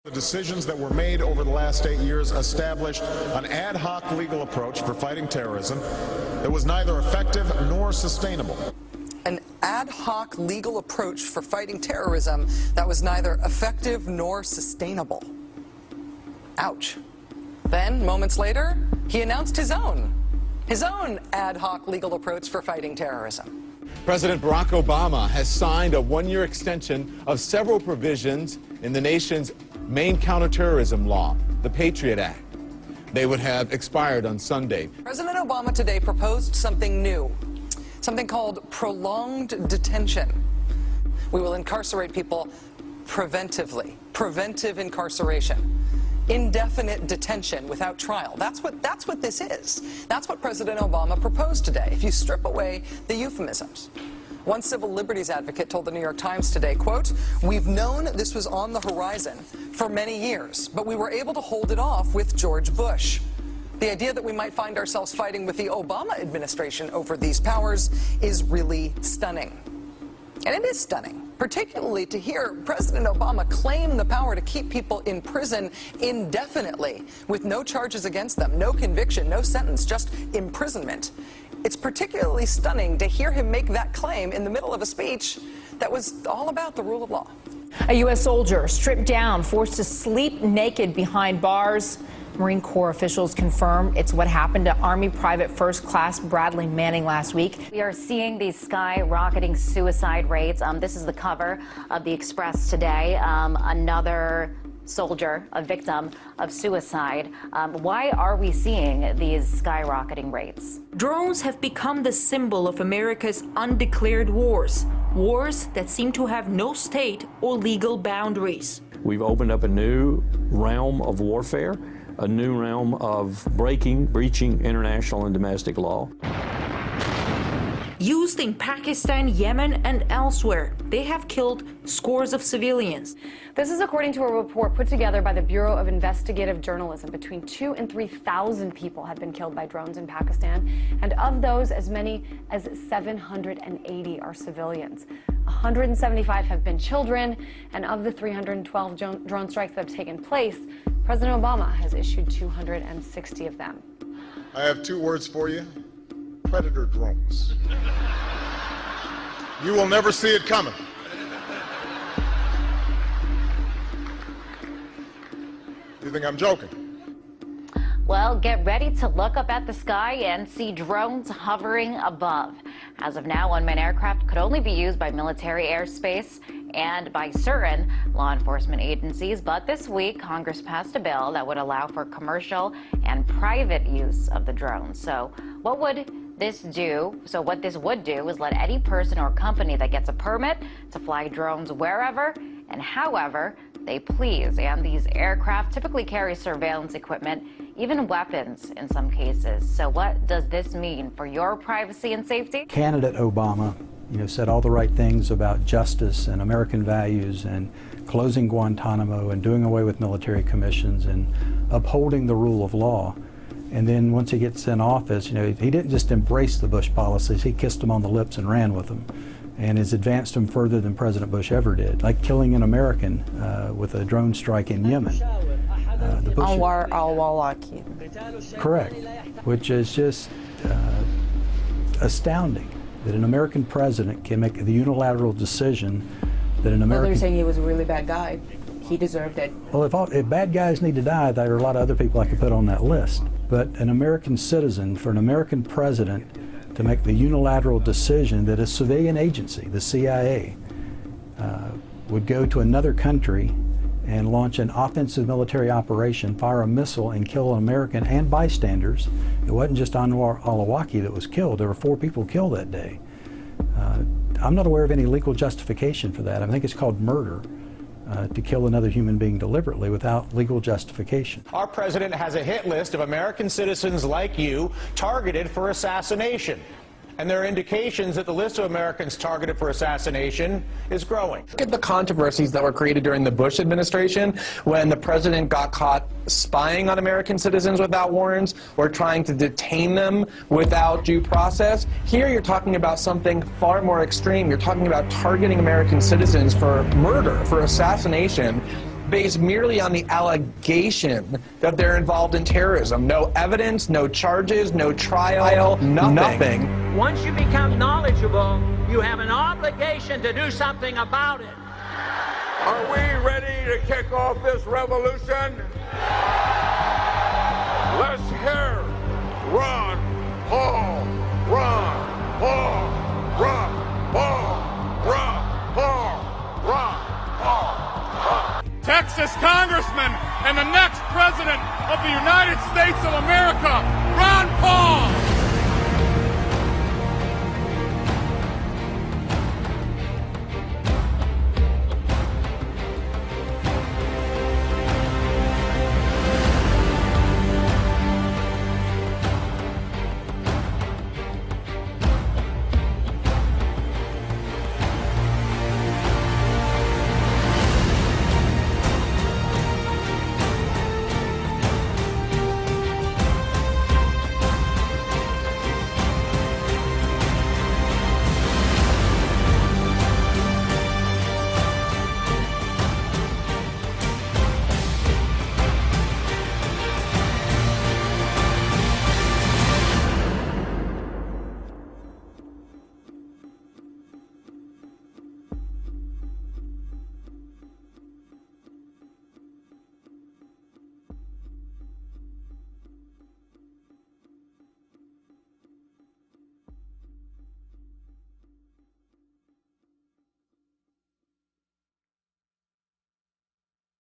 The decisions that were made over the last 8 years established an ad hoc legal approach for fighting terrorism that was neither effective nor sustainable. An ad hoc legal approach for fighting terrorism that was neither effective nor sustainable. Ouch. Then, moments later, he announced his own ad hoc legal approach for fighting terrorism. President Barack Obama has signed a one-year extension of several provisions in the nation's main counterterrorism law, the Patriot Act. They would have expired on Sunday. President Obama today proposed something new, something called prolonged detention. We will incarcerate people preventively, preventive incarceration. Indefinite detention without trial. That's what this is. That's what President Obama proposed today, if you strip away the euphemisms. One civil liberties advocate told the New York Times today, quote, "We've known this was on the horizon for many years, but we were able to hold it off with George Bush. The idea that we might find ourselves fighting with the Obama administration over these powers is really stunning." And it is stunning, particularly to hear President Obama claim the power to keep people in prison indefinitely with no charges against them, no conviction, no sentence, just imprisonment. It's particularly stunning to hear him make that claim in the middle of a speech that was all about the rule of law. A U.S. soldier stripped down, forced to sleep naked behind bars. Marine Corps officials confirm it's what happened to Army Private First Class Bradley Manning last week. We are seeing these skyrocketing suicide rates. This is the cover of the Express today. Another soldier, a victim of suicide. Why are we seeing these skyrocketing rates? Drones have become the symbol of America's undeclared wars. Wars that seem to have no state or legal boundaries. We've opened up a new realm of warfare, a new realm of breaching international and domestic law. Used in Pakistan, Yemen, and elsewhere, they have killed scores of civilians. This is according to a report put together by the Bureau of Investigative Journalism. Between 2,000 and 3,000 people have been killed by drones in Pakistan, and of those, as many as 780 are civilians. 175 have been children, and of the 312 drone strikes that have taken place, President Obama has issued 260 of them. I have 2 words for you: predator drones. You will never see it coming. You think I'm joking? Well, get ready to look up at the sky and see drones hovering above. As of now, unmanned aircraft could only be used by military airspace and by certain law enforcement agencies. But this week, Congress passed a bill that would allow for commercial and private use of the drones. So what would this do? So what this would do is let any person or company that gets a permit to fly drones wherever and however they please. And these aircraft typically carry surveillance equipment, even weapons in some cases. So what does this mean for your privacy and safety? Candidate Obama, said all the right things about justice and American values and closing Guantanamo and doing away with military commissions and upholding the rule of law. And then once he gets in office, he didn't just embrace the Bush policies, he kissed them on the lips and ran with them, and has advanced them further than President Bush ever did, like killing an American with a drone strike in Yemen. Anwar al-Awlaki. Correct, which is just astounding that an American president can make the unilateral decision that an American... Well, they're saying he was a really bad guy. He deserved it. Well, if bad guys need to die, there are a lot of other people I could put on that list. But an American citizen, for an American president to make the unilateral decision that a civilian agency, the CIA, would go to another country and launch an offensive military operation, fire a missile, and kill an American and bystanders. It wasn't just Anwar al-Awlaki that was killed. There were 4 people killed that day. I'm not aware of any legal justification for that. I think it's called murder. To kill another human being deliberately without legal justification. Our president has a hit list of American citizens like you targeted for assassination. And there are indications that the list of Americans targeted for assassination is growing. Look at the controversies that were created during the Bush administration when the president got caught spying on American citizens without warrants or trying to detain them without due process. Here you're talking about something far more extreme. You're talking about targeting American citizens for murder, for assassination. based merely on the allegation that they're involved in terrorism. No evidence, no charges, no trial, nothing. Once you become knowledgeable, you have an obligation to do something about it. Are we ready to kick off this revolution? Let's hear Ron Paul, Ron Paul, Ron Paul, Ron Paul, Ron Paul. Texas Congressman and the next President of the United States of America, Ron Paul.